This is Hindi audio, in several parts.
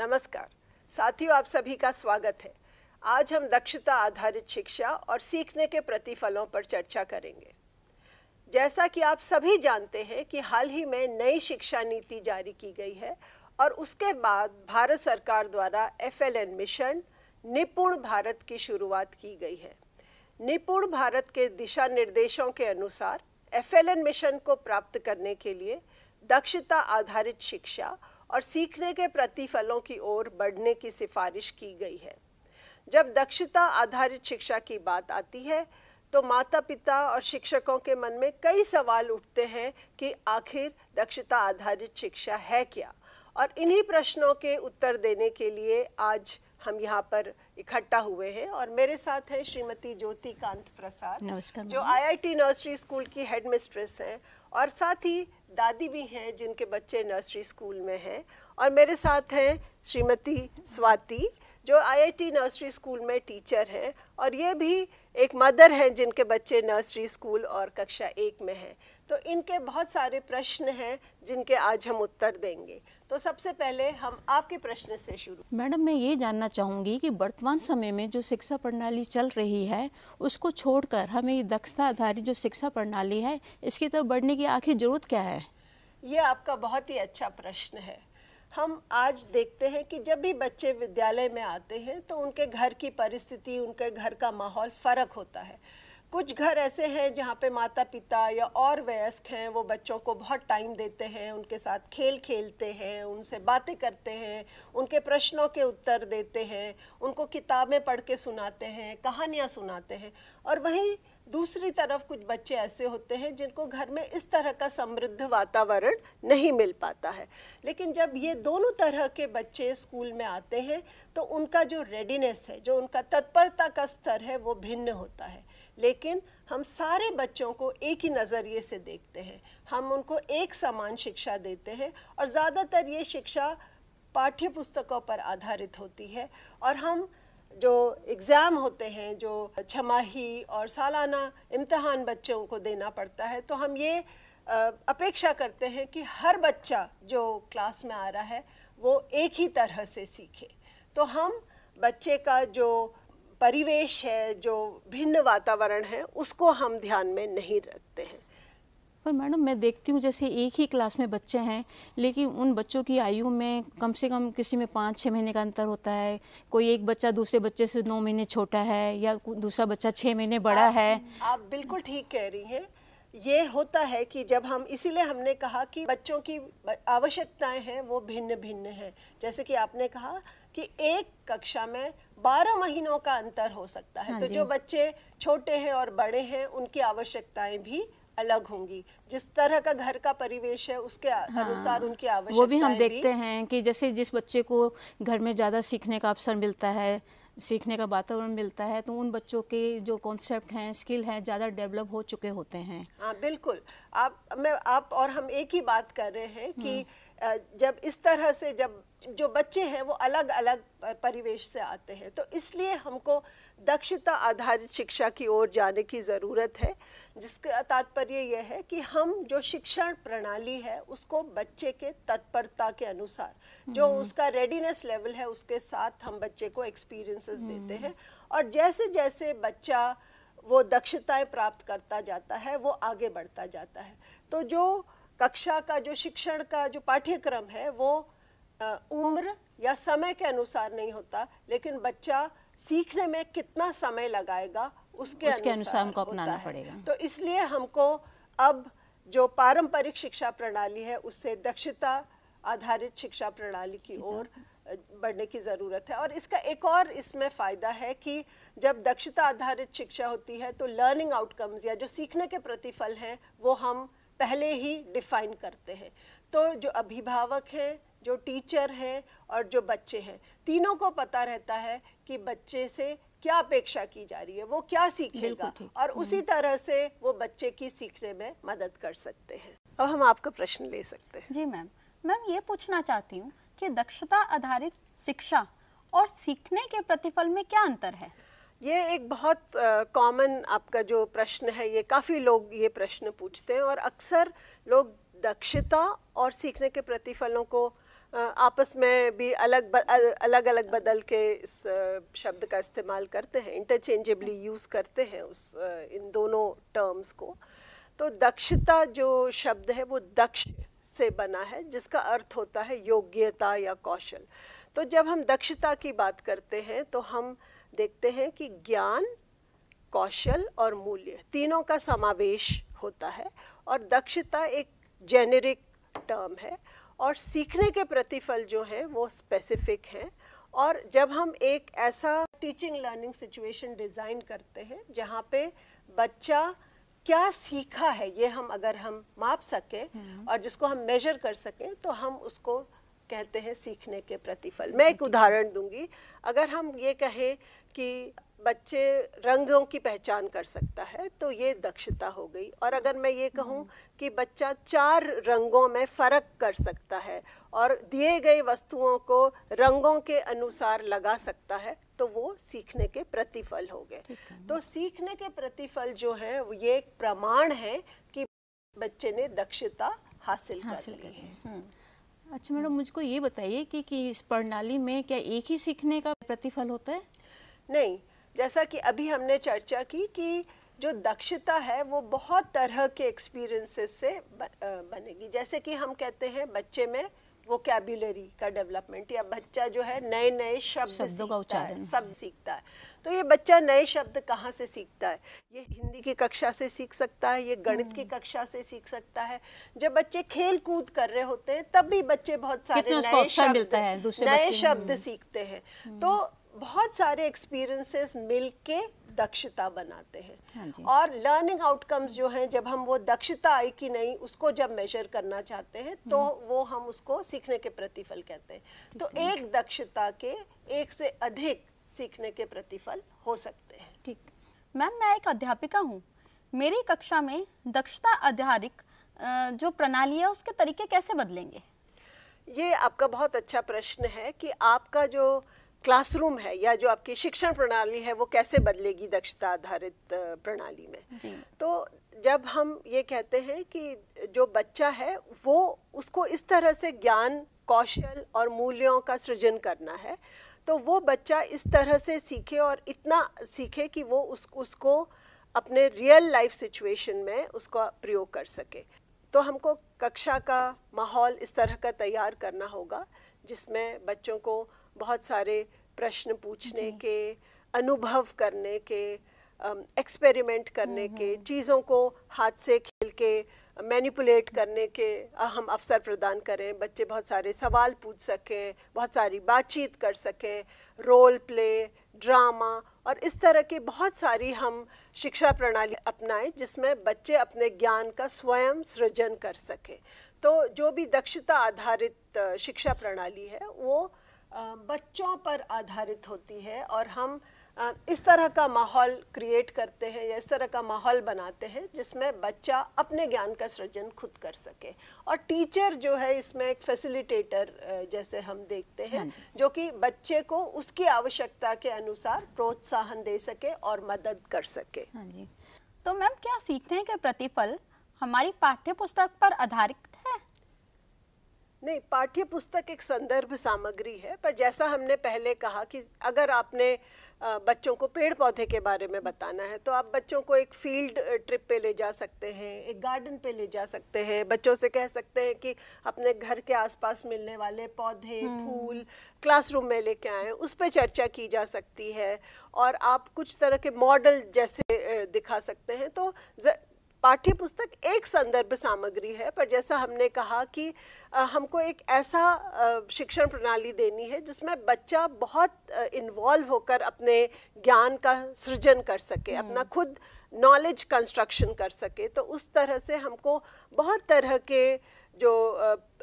नमस्कार साथियों, आप सभी का स्वागत है। आज हम दक्षता आधारित शिक्षा और सीखने के प्रतिफलों पर चर्चा करेंगे। जैसा कि आप सभी जानते हैं कि हाल ही में नई शिक्षा नीति जारी की गई है और उसके बाद भारत सरकार द्वारा FLN मिशन निपुण भारत की शुरुआत की गई है। निपुण भारत के दिशा निर्देशों के अनुसार FLN मिशन को प्राप्त करने के लिए दक्षता आधारित शिक्षा और सीखने के प्रतिफलों की ओर बढ़ने की सिफारिश की गई है। जब दक्षता आधारित शिक्षा की बात आती है तो माता पिता और शिक्षकों के मन में कई सवाल उठते हैं कि आखिर दक्षता आधारित शिक्षा है क्या, और इन्हीं प्रश्नों के उत्तर देने के लिए आज हम यहाँ पर इकट्ठा हुए हैं। और मेरे साथ हैं श्रीमती ज्योति कांत प्रसाद, नमस्कार, जो IIT नर्सरी स्कूल की हेड मिस्ट्रेस हैं, और साथ ही दादी भी हैं जिनके बच्चे नर्सरी स्कूल में हैं। और मेरे साथ हैं श्रीमती स्वाति, जो IIT नर्सरी स्कूल में टीचर हैं और ये भी एक मदर हैं जिनके बच्चे नर्सरी स्कूल और कक्षा 1 में हैं। तो इनके बहुत सारे प्रश्न हैं जिनके आज हम उत्तर देंगे। तो सबसे पहले हम आपके प्रश्न से शुरू। मैडम, मैं ये जानना चाहूँगी कि वर्तमान समय में जो शिक्षा प्रणाली चल रही है उसको छोड़कर हमें ये दक्षता आधारित जो शिक्षा प्रणाली है इसकी तरफ बढ़ने की आखिर ज़रूरत क्या है? ये आपका बहुत ही अच्छा प्रश्न है। हम आज देखते हैं कि जब भी बच्चे विद्यालय में आते हैं तो उनके घर की परिस्थिति, उनके घर का माहौल फ़र्क होता है। कुछ घर ऐसे हैं जहाँ पे माता पिता या और वयस्क हैं, वो बच्चों को बहुत टाइम देते हैं, उनके साथ खेल खेलते हैं, उनसे बातें करते हैं, उनके प्रश्नों के उत्तर देते हैं, उनको किताबें पढ़ के सुनाते हैं, कहानियाँ सुनाते हैं। और वहीं दूसरी तरफ कुछ बच्चे ऐसे होते हैं जिनको घर में इस तरह का समृद्ध वातावरण नहीं मिल पाता है। लेकिन जब ये दोनों तरह के बच्चे स्कूल में आते हैं तो उनका जो रेडीनेस है, जो उनका तत्परता का स्तर है, वो भिन्न होता है। लेकिन हम सारे बच्चों को एक ही नज़रिए से देखते हैं, हम उनको एक समान शिक्षा देते हैं और ज़्यादातर ये शिक्षा पाठ्य पुस्तकों पर आधारित होती है। और हम जो एग्ज़ाम होते हैं, जो छमाही और सालाना इम्तिहान बच्चों को देना पड़ता है, तो हम ये अपेक्षा करते हैं कि हर बच्चा जो क्लास में आ रहा है वो एक ही तरह से सीखे। तो हम बच्चे का जो परिवेश है, जो भिन्न वातावरण है, उसको हम ध्यान में नहीं रखते हैं। पर मैडम, मैं देखती हूँ जैसे एक ही क्लास में बच्चे हैं लेकिन उन बच्चों की आयु में कम से कम किसी में 5-6 महीने का अंतर होता है। कोई एक बच्चा दूसरे बच्चे से 9 महीने छोटा है या दूसरा बच्चा 6 महीने बड़ा है। आप बिल्कुल ठीक कह रही हैं। ये होता है कि जब हम, इसीलिए हमने कहा कि बच्चों की आवश्यकताएं हैं वो भिन्न भिन्न हैं। जैसे कि आपने कहा कि एक कक्षा में 12 महीनों का अंतर हो सकता है। तो जो बच्चे छोटे हैं और बड़े हैं उनकी आवश्यकताएं भी अलग होंगी। जिस तरह का घर का परिवेश है उसके अनुसार उनकी आवश्यकताएं वो भी हम देखते हैं कि जैसे जिस बच्चे को घर में ज़्यादा सीखने का अवसर मिलता है, सीखने का वातावरण मिलता है, तो उन बच्चों के जो कॉन्सेप्ट हैं, स्किल हैं, ज़्यादा डेवलप हो चुके होते हैं। हाँ बिल्कुल, आप और हम एक ही बात कर रहे हैं कि जब इस तरह से जब जो बच्चे हैं वो अलग अलग परिवेश से आते हैं, तो इसलिए हमको दक्षता आधारित शिक्षा की ओर जाने की ज़रूरत है। जिसका तात्पर्य यह है कि हम जो शिक्षण प्रणाली है उसको बच्चे के तत्परता के अनुसार, जो उसका रेडीनेस लेवल है, उसके साथ हम बच्चे को एक्सपीरियंसेस देते हैं। और जैसे जैसे बच्चा वो दक्षताएं प्राप्त करता जाता है वो आगे बढ़ता जाता है। तो जो कक्षा का जो शिक्षण का जो पाठ्यक्रम है वो उम्र या समय के अनुसार नहीं होता, लेकिन बच्चा सीखने में कितना समय लगाएगा उसके अनुसार हमको अपनाना पड़ेगा। तो इसलिए हमको अब जो पारंपरिक शिक्षा प्रणाली है उससे दक्षता आधारित शिक्षा प्रणाली की ओर बढ़ने की ज़रूरत है। और इसका एक और इसमें फ़ायदा है कि जब दक्षता आधारित शिक्षा होती है तो लर्निंग आउटकम्स या जो सीखने के प्रतिफल हैं वो हम पहले ही डिफाइन करते हैं। तो जो अभिभावक हैं, जो टीचर हैं और जो बच्चे हैं, तीनों को पता रहता है कि बच्चे से क्या अपेक्षा की जा रही है, वो क्या सीखेगा, और उसी तरह से वो बच्चे की सीखने में मदद कर सकते हैं। अब हम आपका प्रश्न ले सकते हैं। जी मैम ये पूछना चाहती हूँ कि दक्षता आधारित शिक्षा और सीखने के प्रतिफल में क्या अंतर है? ये एक बहुत कॉमन आपका जो प्रश्न है, ये काफ़ी लोग ये प्रश्न पूछते हैं और अक्सर लोग दक्षता और सीखने के प्रतिफलों को आपस में भी अलग अलग बदल के इस शब्द का इस्तेमाल करते हैं, इंटरचेंजेबली यूज़ करते हैं इन दोनों टर्म्स को। तो दक्षता जो शब्द है वो दक्ष से बना है, जिसका अर्थ होता है योग्यता या कौशल। तो जब हम दक्षता की बात करते हैं तो हम देखते हैं कि ज्ञान, कौशल और मूल्य तीनों का समावेश होता है, और दक्षता एक जेनेरिक टर्म है और सीखने के प्रतिफल जो है वो स्पेसिफिक हैं। और जब हम एक ऐसा टीचिंग लर्निंग सिचुएशन डिज़ाइन करते हैं जहाँ पे बच्चा क्या सीखा है ये अगर हम माप सकें और जिसको हम मेजर कर सकें, तो हम उसको कहते हैं सीखने के प्रतिफल। मैं एक उदाहरण दूंगी। अगर हम ये कहें कि बच्चे रंगों की पहचान कर सकता है तो ये दक्षता हो गई। और अगर मैं ये कहूँ कि बच्चा 4 रंगों में फ़र्क कर सकता है और दिए गए वस्तुओं को रंगों के अनुसार लगा सकता है, तो वो सीखने के प्रतिफल हो गए। तो सीखने के प्रतिफल जो है ये एक प्रमाण है कि बच्चे ने दक्षता हासिल कर ली है। अच्छा मैडम, मुझको ये बताइए कि इस प्रणाली में क्या एक ही सीखने का प्रतिफल होता है? नहीं, जैसा कि अभी हमने चर्चा की कि जो दक्षता है वो बहुत तरह के एक्सपीरियंसेस से बनेगी। जैसे कि हम कहते हैं बच्चे में वोकैबुलरी का डेवलपमेंट, या बच्चा जो है नए नए शब्दों का उच्चारण शब्द सीखता है। तो ये बच्चा नए शब्द कहाँ से सीखता है? ये हिंदी की कक्षा से सीख सकता है, ये गणित की कक्षा से सीख सकता है। जब बच्चे खेल कूद कर रहे होते हैं तब भी बच्चे बहुत सारे नए शब्द सीखते हैं। तो बहुत सारे एक्सपीरियंसेस मिलके दक्षता बनाते हैं। हाँ, और लर्निंग आउटकम्स जो हैं, जब हम वो दक्षता आई कि नहीं उसको जब मेजर करना चाहते हैं तो वो हम उसको सीखने के प्रतिफल कहते हैं। तो एक दक्षता के एक से अधिक सीखने के प्रतिफल हो सकते हैं। ठीक मैम, मैं एक अध्यापिका हूँ। मेरी कक्षा में दक्षता आधारित जो प्रणाली है उसके तरीके कैसे बदलेंगे? ये आपका बहुत अच्छा प्रश्न है कि आपका जो क्लासरूम है या जो आपकी शिक्षण प्रणाली है वो कैसे बदलेगी दक्षता आधारित प्रणाली में। तो जब हम ये कहते हैं कि जो बच्चा है वो उसको इस तरह से ज्ञान, कौशल और मूल्यों का सृजन करना है, तो वो बच्चा इस तरह से सीखे और इतना सीखे कि वो उसको अपने रियल लाइफ सिचुएशन में उसका प्रयोग कर सके। तो हमको कक्षा का माहौल इस तरह का तैयार करना होगा जिसमें बच्चों को बहुत सारे प्रश्न पूछने के, अनुभव करने के, एक्सपेरिमेंट करने के, चीज़ों को हाथ से खेल के मैनिपुलेट करने के हम अवसर प्रदान करें। बच्चे बहुत सारे सवाल पूछ सकें, बहुत सारी बातचीत कर सकें, रोल प्ले, ड्रामा और इस तरह के बहुत सारी हम शिक्षा प्रणाली अपनाएं जिसमें बच्चे अपने ज्ञान का स्वयं सृजन कर सकें। तो जो भी दक्षता आधारित शिक्षा प्रणाली है वो बच्चों पर आधारित होती है और हम इस तरह का माहौल क्रिएट करते हैं या इस तरह का माहौल बनाते हैं जिसमें बच्चा अपने ज्ञान का सृजन खुद कर सके। और टीचर जो है इसमें एक फैसिलिटेटर जैसे हम देखते हैं, जो कि बच्चे को उसकी आवश्यकता के अनुसार प्रोत्साहन दे सके और मदद कर सके। हाँ जी। तो मैम, क्या सीखने के प्रतिफल हमारी पाठ्य पुस्तक पर आधारित है? नहीं, पाठ्य पुस्तक एक संदर्भ सामग्री है, पर जैसा हमने पहले कहा कि अगर आपने बच्चों को पेड़ पौधे के बारे में बताना है तो आप बच्चों को एक फील्ड ट्रिप पे ले जा सकते हैं, एक गार्डन पे ले जा सकते हैं। बच्चों से कह सकते हैं कि अपने घर के आसपास मिलने वाले पौधे, फूल क्लासरूम में लेके आएं, उस पे चर्चा की जा सकती है और आप कुछ तरह के मॉडल जैसे दिखा सकते हैं। तो पाठ्य पुस्तक एक संदर्भ सामग्री है, पर जैसा हमने कहा कि हमको एक ऐसा शिक्षण प्रणाली देनी है जिसमें बच्चा बहुत इन्वॉल्व होकर अपने ज्ञान का सृजन कर सके, अपना खुद नॉलेज कंस्ट्रक्शन कर सके। तो उस तरह से हमको बहुत तरह के जो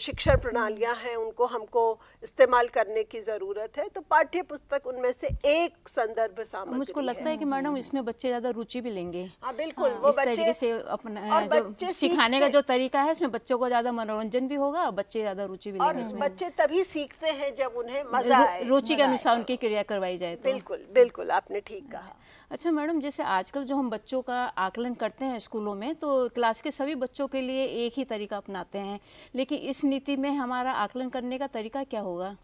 शिक्षण प्रणालियां हैं उनको हमको इस्तेमाल करने की ज़रूरत है। तो पाठ्य पुस्तक उनमें से एक संदर्भ सामग्री मुझको लगता है कि मैडम इसमें बच्चे ज़्यादा रुचि भी लेंगे। हाँ बिल्कुल, वो इस तरीके से अपना जो सिखाने का जो तरीका है इसमें बच्चों को ज़्यादा मनोरंजन भी होगा और बच्चे ज़्यादा रुचि भी लेंगे इसमें। बच्चे तभी सीखते हैं जब उन्हें मजा आए, रुचि के अनुसार उनकी क्रिया करवाई जाए तो। बिल्कुल बिल्कुल, आपने ठीक कहा। अच्छा मैडम, जैसे आजकल जो हम बच्चों का आकलन करते हैं स्कूलों में, तो क्लास के सभी बच्चों के लिए एक ही तरीका अपनाते हैं हैं, लेकिन इस नीति में हमारा आकलन करने का तरीका क्या होगा?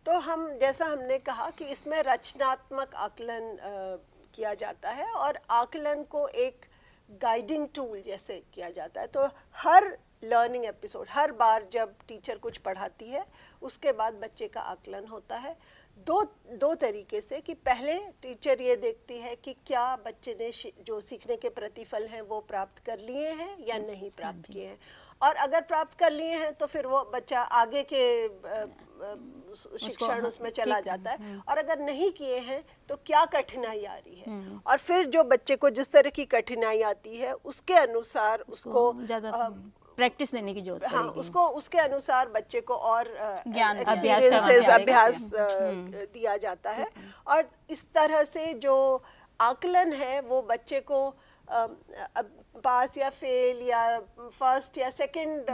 तो हम, जैसा हमने कहा कि इसमें रचनात्मक आकलन किया जाता है और आकलन को एक गाइडिंग टूल जैसे किया जाता है। तो हर लर्निंग एपिसोड, हर बार जब टीचर कुछ पढ़ाती है उसके बाद बच्चे का आकलन होता है दो तरीके से, कि पहले टीचर ये देखती है कि क्या बच्चे ने जो सीखने के प्रतिफल हैं वो प्राप्त कर लिए हैं या नहीं प्राप्त किए हैं, और अगर प्राप्त कर लिए हैं तो फिर वो बच्चा आगे के शिक्षण उसमें चला जाता है, और अगर नहीं किए हैं तो क्या कठिनाई आ रही है, और फिर जो बच्चे को जिस तरह की कठिनाई आती है उसके अनुसार उसको ज़्यादा प्रैक्टिस देने की जरूरत हाँ, पड़ेगी। उसको उसके अनुसार बच्चे को और ज्ञान अभ्यास दिया जाता है, और इस तरह से जो आकलन है वो बच्चे को पास या फेल या फर्स्ट या सेकंड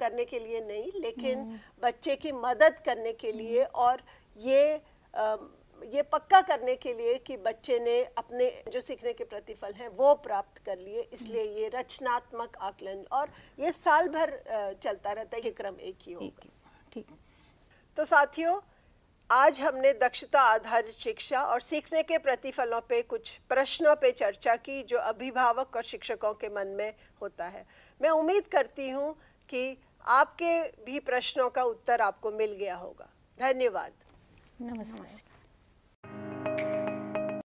करने के लिए नहीं, लेकिन बच्चे की मदद करने के लिए और ये पक्का करने के लिए कि बच्चे ने अपने जो सीखने के प्रतिफल हैं वो प्राप्त कर लिए। इसलिए ये रचनात्मक आकलन, और ये साल भर चलता रहता है, ये क्रम एक ही होगा। ठीक। तो साथियों, आज हमने दक्षता आधारित शिक्षा और सीखने के प्रतिफलों पे कुछ प्रश्नों पे चर्चा की जो अभिभावक और शिक्षकों के मन में होता है। मैं उम्मीद करती हूँ कि आपके भी प्रश्नों का उत्तर आपको मिल गया होगा। धन्यवाद। नमस्कार।